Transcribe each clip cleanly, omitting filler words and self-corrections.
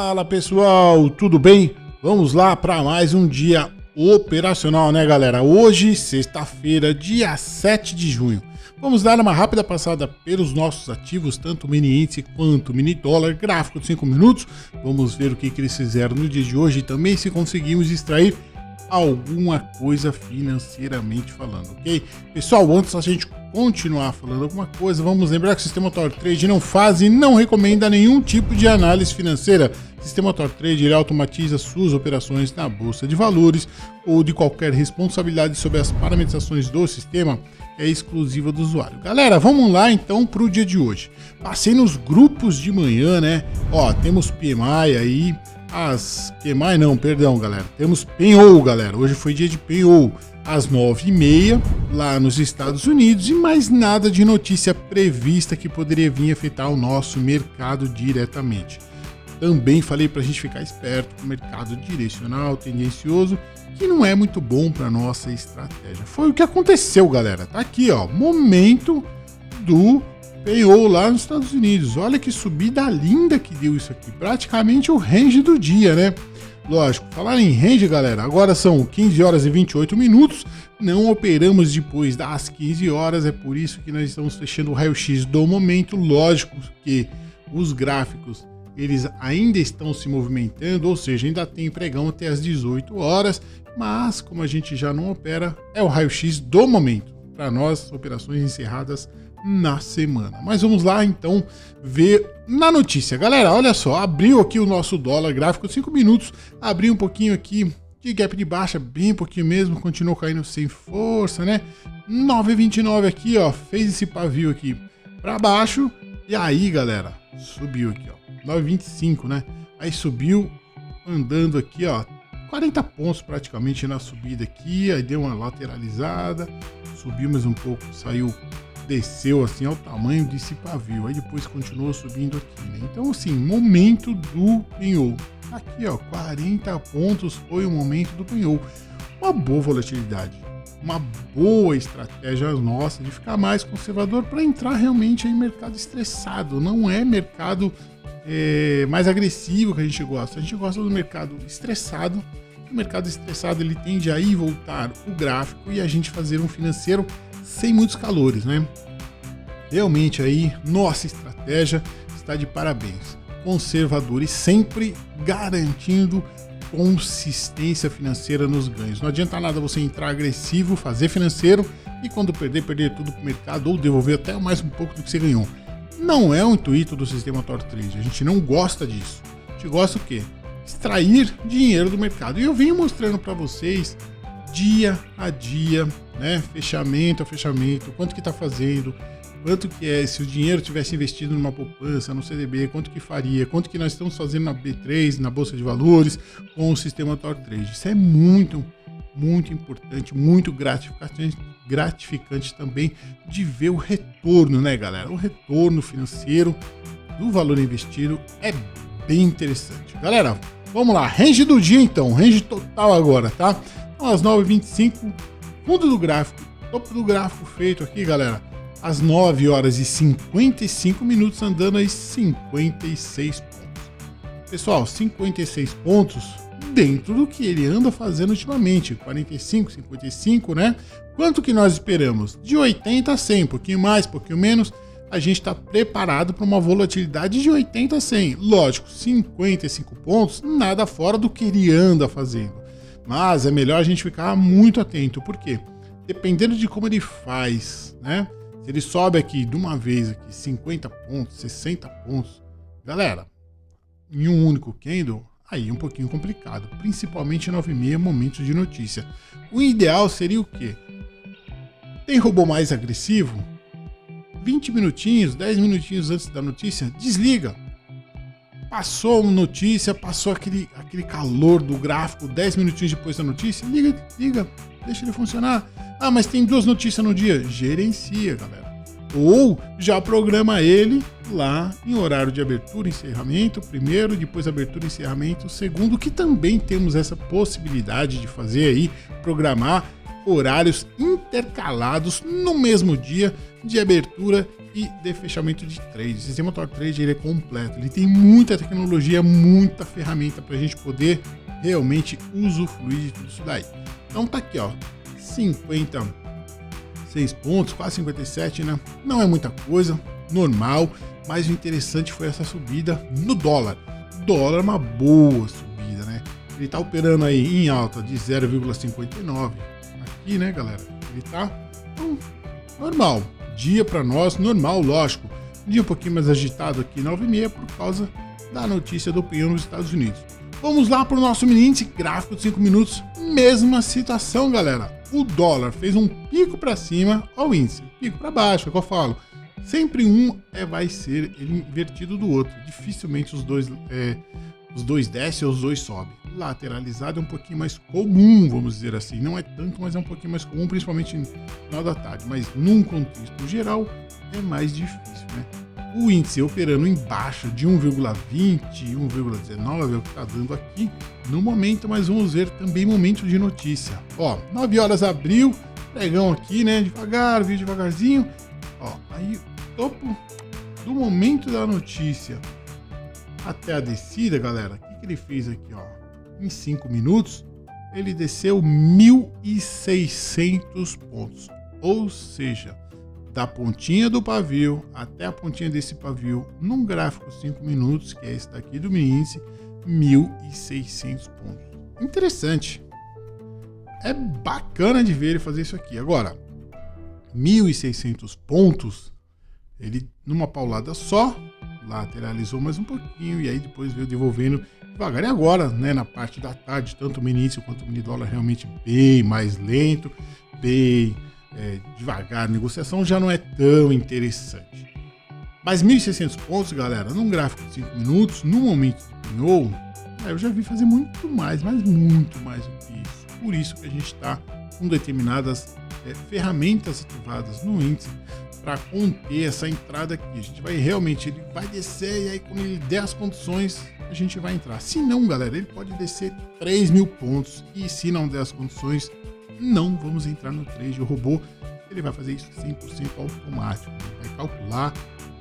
Fala pessoal, tudo bem? Vamos lá para mais um dia operacional, né galera? Hoje, sexta-feira, dia 7 de junho. Vamos dar uma rápida passada pelos nossos ativos, tanto o mini índice quanto o mini dólar, gráfico de 5 minutos. Vamos ver o que eles fizeram no dia de hoje e também se conseguimos extrair alguma coisa financeiramente falando, ok? Pessoal, antes da gente continuar falando alguma coisa, vamos lembrar que o Sistema TorTrade não faz e não recomenda nenhum tipo de análise financeira. O Sistema TorTrade ele automatiza suas operações na Bolsa de Valores ou de qualquer responsabilidade sobre as parametrizações do sistema é exclusiva do usuário. Galera, vamos lá então para o dia de hoje. Passei nos grupos de manhã, né? Ó, temos PMI aí, galera. Temos Payroll, galera. Hoje foi dia de Payroll, às 9h30, lá nos Estados Unidos, e mais nada de notícia prevista que poderia vir afetar o nosso mercado diretamente. Também falei para a gente ficar esperto com o mercado direcional, tendencioso, que não é muito bom para nossa estratégia. Foi o que aconteceu, galera. Tá aqui, ó, momento do Payroll lá nos Estados Unidos. Olha que subida linda que deu isso aqui. Praticamente o range do dia, né? Lógico, falar em range, galera, agora são 15 horas e 28 minutos. Não operamos depois das 15 horas. É por isso que nós estamos fechando o raio-x do momento. Lógico que os gráficos eles ainda estão se movimentando, ou seja, ainda tem pregão até as 18 horas. Mas, como a gente já não opera, é o raio-x do momento. Para nós, operações encerradas na semana. Mas vamos lá então ver na notícia. Galera, olha só, abriu aqui o nosso dólar gráfico 5 minutos, abriu um pouquinho aqui de gap de baixa, bem pouquinho mesmo, continuou caindo sem força, né? 9,29 aqui, ó, fez esse pavio aqui para baixo e aí, galera, subiu aqui, ó, 9,25, né? Aí subiu andando aqui, ó, 40 pontos praticamente na subida aqui, aí deu uma lateralizada, subiu mais um pouco, saiu, desceu assim ao tamanho desse pavio, aí depois continuou subindo aqui, né? Então assim, momento do Payroll. Aqui ó, 40 pontos foi o momento do Payroll. Uma boa volatilidade, uma boa estratégia nossa de ficar mais conservador para entrar realmente em mercado estressado. Não é mercado mais agressivo que a gente gosta do mercado estressado. O mercado estressado ele tende a ir voltar o gráfico e a gente fazer um financeiro sem muitos calores, né? Realmente aí, nossa estratégia está de parabéns. Conservador e sempre garantindo consistência financeira nos ganhos. Não adianta nada você entrar agressivo, fazer financeiro e quando perder tudo para o mercado ou devolver até mais um pouco do que você ganhou. Não é o intuito do sistema TorTrade. A gente não gosta disso. A gente gosta o quê? Extrair dinheiro do mercado. E eu venho mostrando para vocês dia a dia, né? Fechamento a fechamento, quanto que está fazendo, quanto que é, se o dinheiro tivesse investido numa poupança, no CDB, quanto que faria, quanto que nós estamos fazendo na B3, na Bolsa de Valores, com o sistema TorTrade. Isso é muito, muito importante, muito gratificante também de ver o retorno, né, galera? O retorno financeiro do valor investido é bem interessante. Galera, vamos lá, range do dia então, range total agora, tá? Então, às 9h25, fundo do gráfico, topo do gráfico feito aqui, galera, às 9 horas e 55 minutos, andando aí 56 pontos. Pessoal, 56 pontos dentro do que ele anda fazendo ultimamente, 45, 55, né? Quanto que nós esperamos? De 80 a 100, um pouquinho mais, um pouquinho menos. A gente está preparado para uma volatilidade de 80 a 100. Lógico, 55 pontos, nada fora do que ele anda fazendo. Mas é melhor a gente ficar muito atento, porque dependendo de como ele faz, né? Se ele sobe aqui de uma vez aqui 50 pontos, 60 pontos, galera, em um único candle, aí é um pouquinho complicado, principalmente 9h30, momentos de notícia. O ideal seria o quê? Tem robô mais agressivo? 20 minutinhos, 10 minutinhos antes da notícia, desliga. Passou uma notícia, passou aquele calor do gráfico, 10 minutinhos depois da notícia, liga, deixa ele funcionar. Ah, mas tem 2 notícias no dia, gerencia, galera. Ou já programa ele lá em horário de abertura e encerramento, primeiro, depois abertura e encerramento, segundo, que também temos essa possibilidade de fazer aí, programar horários intercalados no mesmo dia de abertura e de fechamento de trade. O sistema Top Trade ele é completo, ele tem muita tecnologia, muita ferramenta para a gente poder realmente usufruir de tudo isso daí. Então tá aqui, ó, 56 pontos, quase 57, né? Não é muita coisa, normal, mas o interessante foi essa subida no dólar. Dólar é uma boa subida, né? Ele tá operando aí em alta de 0,59 aqui, né, galera? Ele tá normal. Dia para nós, normal, lógico. Um dia um pouquinho mais agitado aqui, 9h30, por causa da notícia do PIB nos Estados Unidos. Vamos lá para o nosso mini índice gráfico de 5 minutos. Mesma situação, galera. O dólar fez um pico para cima ao índice, pico para baixo, é o que eu falo. Sempre um vai ser ele invertido do outro. Dificilmente os dois descem ou os dois sobem. Lateralizado é um pouquinho mais comum, vamos dizer assim. Não é tanto, mas é um pouquinho mais comum, principalmente no final da tarde. Mas num contexto geral, é mais difícil, né? O índice operando em baixa de 1,20, 1,19 é o que está dando aqui no momento, mas vamos ver também momento de notícia. Ó, 9 horas abriu, pregão aqui, né? Devagar, viu devagarzinho. Ó, aí topo do momento da notícia até a descida, galera, o que ele fez aqui, ó? Em 5 minutos, ele desceu 1.600 pontos. Ou seja, da pontinha do pavio até a pontinha desse pavio, num gráfico 5 minutos, que é esse daqui do mini índice, 1.600 pontos. Interessante. É bacana de ver ele fazer isso aqui. Agora, 1.600 pontos, ele numa paulada só, lateralizou mais um pouquinho e aí depois veio devolvendo devagar. E agora, né, na parte da tarde, tanto o mini índice quanto o mini dólar realmente bem mais lento, bem devagar, a negociação já não é tão interessante. Mas 1.600 pontos, galera, num gráfico de 5 minutos, no momento de pinhou, eu já vi fazer muito mais, mas muito mais do que isso. Por isso que a gente está com determinadas ferramentas ativadas no índice para conter essa entrada aqui. A gente vai realmente, ele vai descer e aí quando ele der as condições, a gente vai entrar. Se não, galera, ele pode descer 3.000 pontos e se não der as condições, não vamos entrar no trade. O robô, ele vai fazer isso 100% automático. Ele vai calcular,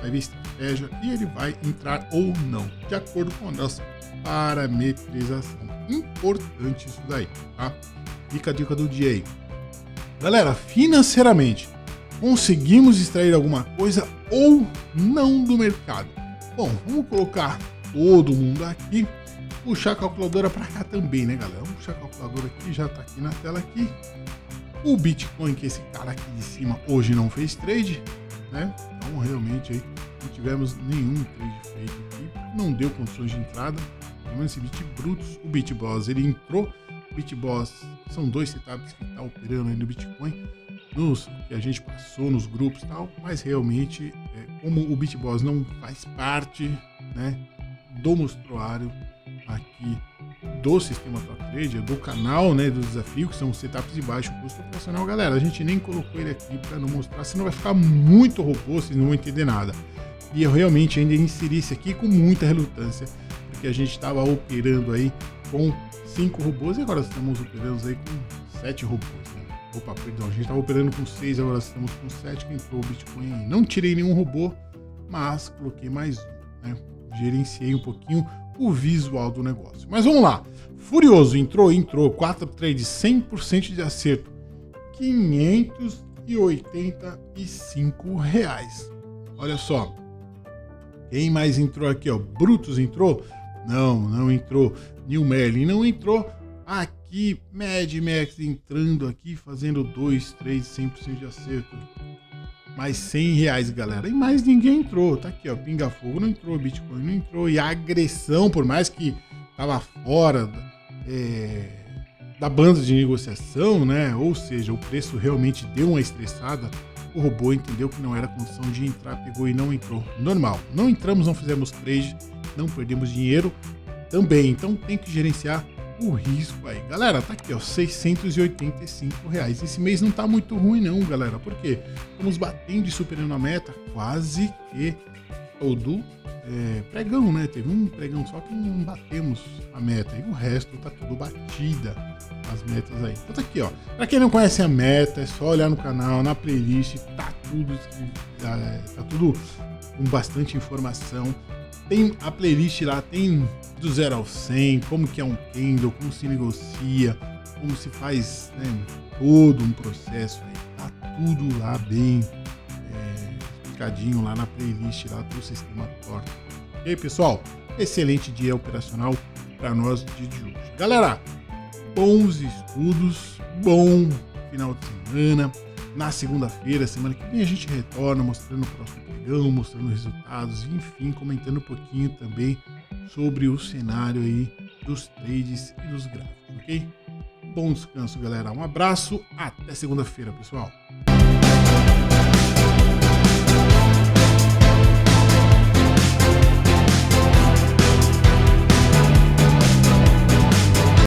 vai ver estratégia e ele vai entrar ou não, de acordo com a nossa parametrização. Importante isso daí, tá? Fica a dica do dia aí. Galera, financeiramente, conseguimos extrair alguma coisa ou não do mercado? Bom, vamos colocar todo mundo aqui, puxar a calculadora para cá também, né, galera? Vamos puxar a calculadora aqui, já tá aqui na tela aqui. O Bitcoin, que esse cara aqui de cima hoje não fez trade, né? Então, realmente aí não tivemos nenhum trade feito aqui, não deu condições de entrada. Pelo menos esse BitBrutus, o BitBoss, ele entrou. O BitBoss são 2 setups que tá operando aí no Bitcoin, que a gente passou nos grupos e tal, mas realmente, como o BitBoss não faz parte, né, do mostruário aqui do sistema Top Trade, do canal, né, do desafio, que são setups de baixo custo operacional, galera, a gente nem colocou ele aqui para não mostrar, senão vai ficar muito robô, vocês não vão entender nada. E eu realmente ainda inseri isso aqui com muita relutância, porque a gente estava operando aí com 5 robôs e agora estamos operando aí com 7 robôs, né? Opa, perdão, a gente estava operando com 6, agora estamos com 7, que entrou o Bitcoin aí. Não tirei nenhum robô, mas coloquei mais um, né? Gerenciei um pouquinho o visual do negócio. Mas vamos lá. Furioso entrou, 4 trades, 100% de acerto, R$585. Olha só. Quem mais entrou aqui, ó? Brutus entrou? Não entrou. New Merlin não entrou. Aqui, Mad Max entrando aqui, fazendo 2 trades, 100% de acerto. Mais R$100, galera. E mais ninguém entrou. Tá aqui, ó. Pinga Fogo não entrou, Bitcoin não entrou. E a agressão, por mais que tava fora da banda de negociação, né? Ou seja, o preço realmente deu uma estressada. O robô entendeu que não era condição de entrar, pegou e não entrou. Normal. Não entramos, não fizemos trade, não perdemos dinheiro também. Então tem que gerenciar o risco aí. Galera, tá aqui, ó, R$685. Esse mês não tá muito ruim não, galera. Por quê? Estamos batendo e superando a meta quase que todo pregão, né? Teve um pregão só que não batemos a meta. E o resto tá tudo batida, as metas aí. Então tá aqui, ó. Pra quem não conhece a meta, é só olhar no canal, na playlist, tá tudo com bastante informação. Tem a playlist lá, tem do 0 ao 100, como que é um candle, como se negocia, como se faz, né, todo um processo aí. Tá tudo lá bem explicadinho lá na playlist lá do Sistema Torque. Ok, pessoal? Excelente dia operacional para nós de hoje. Galera, bons estudos, bom final de semana. Na segunda-feira, semana que vem, a gente retorna mostrando o próximo pregão, mostrando resultados, enfim, comentando um pouquinho também sobre o cenário aí dos trades e dos gráficos, ok? Bom descanso, galera. Um abraço, até segunda-feira, pessoal.